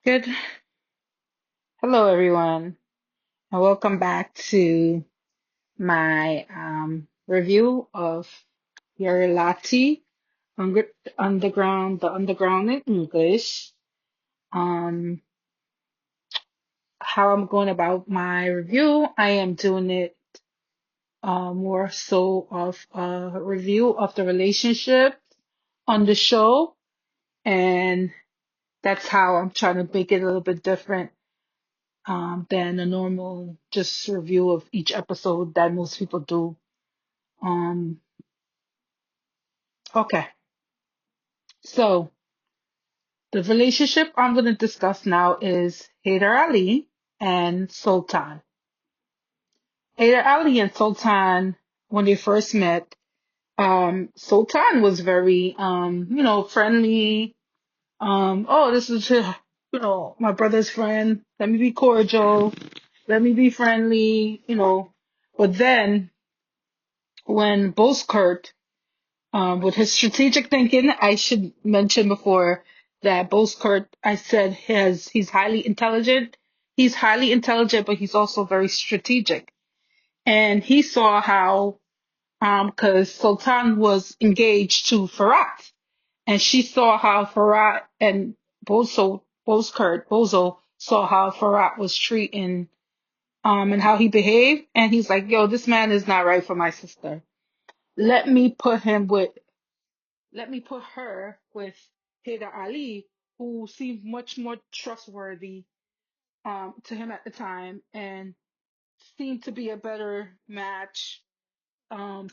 Good. Hello, everyone, and welcome back to my review of Lati the Underground in English. Um, how I'm going about my review, I am doing it more so of a review of the relationship on the show, and that's how I'm trying to make it a little bit different than a normal just review of each episode that most people do. Um, okay, so the relationship I'm going to discuss now is Haydar Ali and Sultan. Haydar Ali and Sultan, when they first met, Sultan was very, friendly. Oh, this is, my brother's friend. Let me be cordial. Let me be friendly. But then when Boskurt with his strategic thinking, I should mention before that Boskurt, I said, he's highly intelligent. He's highly intelligent, but he's also very strategic. And he saw how, because Sultan was engaged to Farhat, and she saw how Farhat and Bozo saw how Farhat was treating, and how he behaved, and he's like, yo, this man is not right for my sister. Let me put him with let me put her with Haydar Ali, who seemed much more trustworthy to him at the time and seemed to be a better match,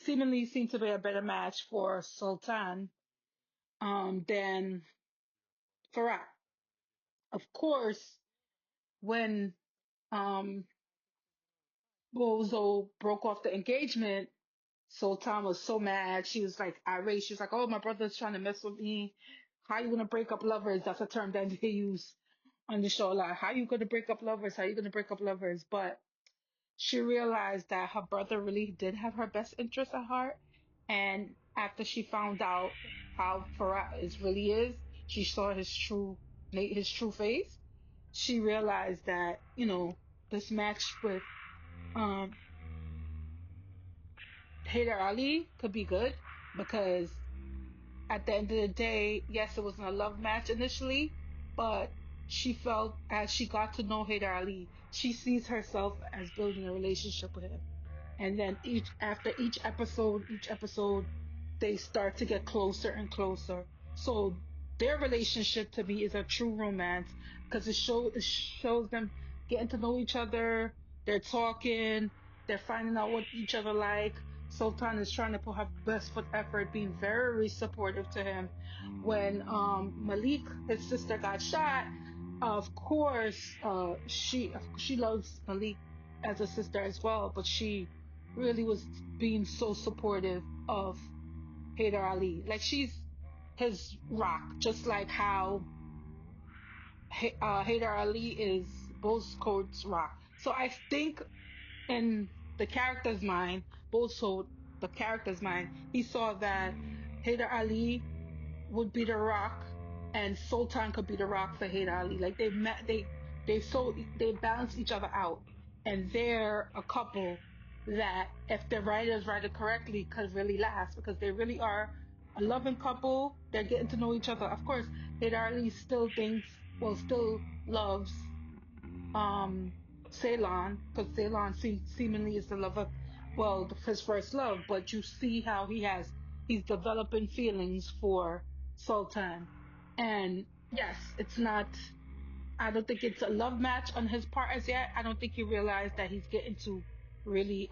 seemingly seemed to be a better match for Sultan than Farah. Of course, when um, Bozo broke off the engagement, Sultan was so mad. She was like irate. She was like, "Oh, my brother's trying to mess with me. How you gonna break up lovers?" That's a term that they use on the show. Like, how you gonna break up lovers? How you gonna break up lovers? But she realized that her brother really did have her best interest at heart. And after she found out how Farah really is, she saw his true face. She realized that this match with um Haydar Ali could be good because at the end of the day, yes, it wasn't a love match initially, but she felt as she got to know Haydar Ali, she sees herself as building a relationship with him. And then each episode, they start to get closer and closer. So their relationship to me is a true romance because it shows them getting to know each other. They're talking, they're finding out what each other like. Sultan is trying to put her best foot effort, being very supportive to him. When Malik, his sister, got shot, of course, she loves Malik as a sister as well, but she really was being so supportive of Haydar Ali. Like she's his rock, just like how Haydar Ali is Bozkurt's rock. So I think in the character's mind, Bozkurt, the character's mind, he saw that Haydar Ali would be the rock and Sultan could be the rock for Haydar Ali. Like they balance each other out, and they're a couple that if the writers write it correctly could really last because they really are a loving couple. They're getting to know each other. Of course, Haydar Ali still loves um Ceylon because Ceylon seemingly is the love of his first love, but you see how he's developing feelings for Sultan. And yes, it's not I don't think it's a love match on his part as yet. I don't think he realized that he's getting to really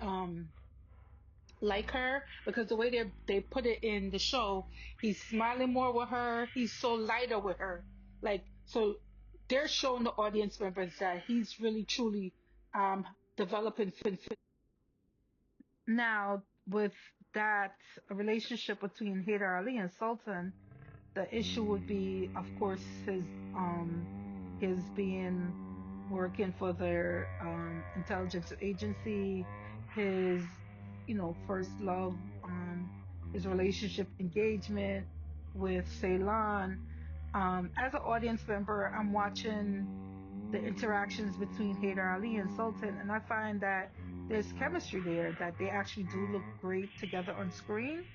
like her because the way they put it in the show, he's smiling more with her, he's so lighter with her. Like so they're showing the audience members that he's really truly um developing now with that relationship between Haydar Ali and Sultan. The issue would be, of course, his being working for their intelligence agency, his first love, his relationship engagement with Ceylon, As an audience member, I'm watching the interactions between Haydar Ali and Sultan, and I find that there's chemistry there, that they actually do look great together on screen.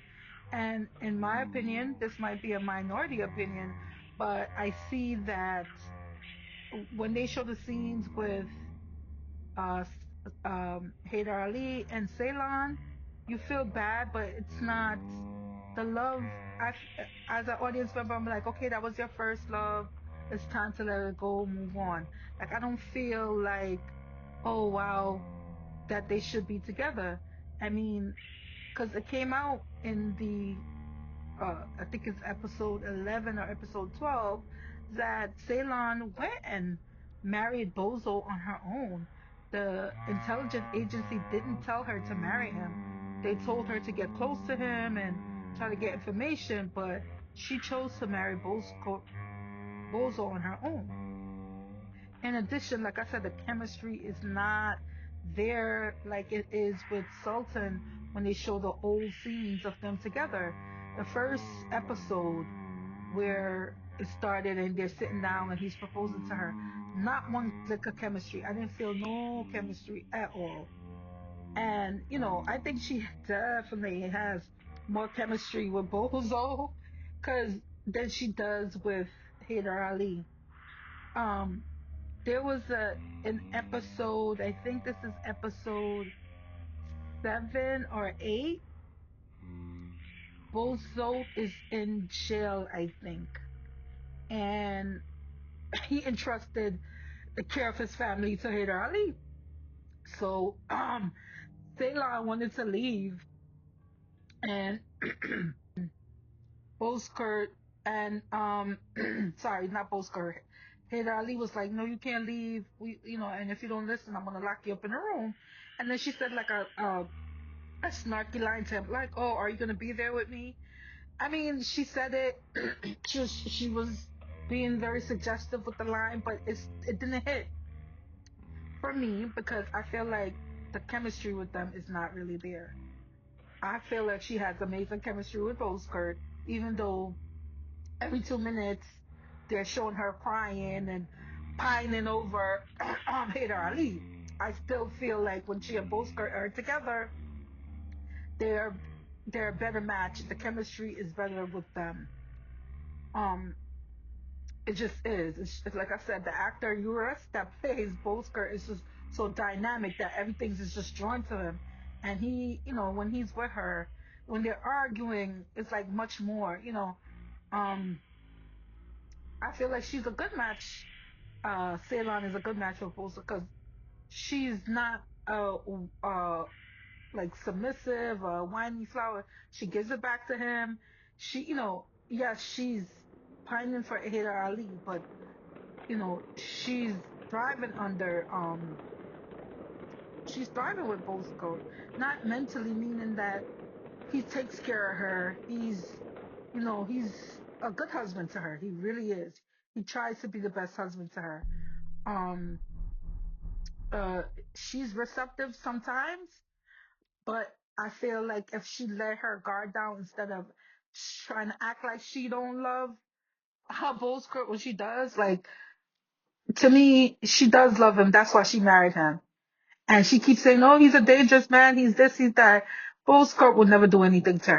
And in my opinion, this might be a minority opinion, but I see that when they show the scenes with Haydar Ali and Ceylon, you feel bad, but it's not the love. As an audience member, I'm like, okay, that was your first love. It's time to let it go, move on. Like, I don't feel like, oh wow, that they should be together. I mean, because it came out in the I think it's episode 11 or episode 12, that Ceylon went and married Bozo on her own. The intelligence agency didn't tell her to marry him. They told her to get close to him and try to get information, but she chose to marry Bozo on her own. In addition, like I said, the chemistry is not there like it is with Sultan when they show the old scenes of them together. The first episode where it started and they're sitting down and he's proposing to her, not one lick of chemistry. I didn't feel no chemistry at all. And, I think she definitely has more chemistry with Bozo because than she does with Haydar Ali. Um, there was an episode, I think this is episode 7 or 8. Bozo is in jail, I think, and he entrusted the care of his family to Haydar Ali. So, Ceylon wanted to leave, and Boskert and sorry, not Boskert. Haydar Ali was like, "No, you can't leave. And if you don't listen, I'm gonna lock you up in a room." And then she said like a snarky line to him, like, "Oh, are you gonna be there with me?" I mean, she said it. She was being very suggestive with the line, but it didn't hit for me because I feel like the chemistry with them is not really there. I feel like she has amazing chemistry with Kurt, even though every 2 minutes they're showing her crying and pining over Haydar Ali. I still feel like when she and Kurt are together, they're they're a better match. The chemistry is better with them. Um, it just is. It's like I said, the actor Uris that plays Bolsker is just so dynamic that everything's is just drawn to him. And he, when he's with her, when they're arguing, it's like much more. Um, I feel like she's a good match. Ceylon is a good match for Bolsker because she's not like submissive, whiny flower. She gives it back to him. She, yes, she's pining for Hader Ali, but she's thriving under she's thriving with both coach. Not mentally, meaning that he takes care of her. He's a good husband to her. He really is. He tries to be the best husband to her. Um uh she's receptive sometimes, but I feel like if she let her guard down instead of trying to act like she don't love her Bolsker when she does, like, to me, she does love him. That's why she married him. And she keeps saying, "Oh, he's a dangerous man. He's this, he's that." Bullskirt would never do anything to her.